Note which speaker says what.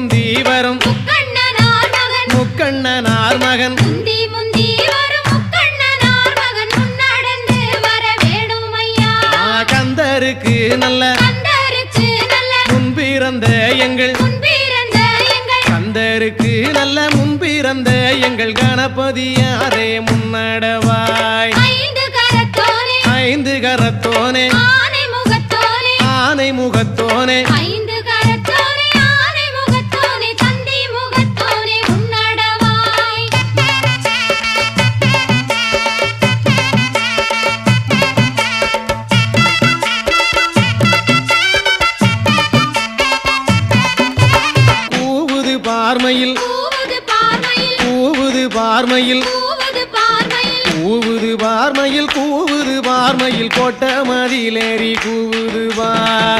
Speaker 1: முந்தி வரும் முக்கண்ணனார் மகன் கந்தருக்கு நல்ல முன்பிறந்த எங்கள் கந்தருக்கு நல்ல முன்பிறந்த எங்கள் கணபதியாரே முன்னடவாய் ஐந்து கரத்தோனே ஆனை முகத்தோனே பார்மையில் கூவுது பார்மையில் கூவுது பார்மையில் கூவுது பார்மையில் கோட்ட மதிலேறி கூவுது பார்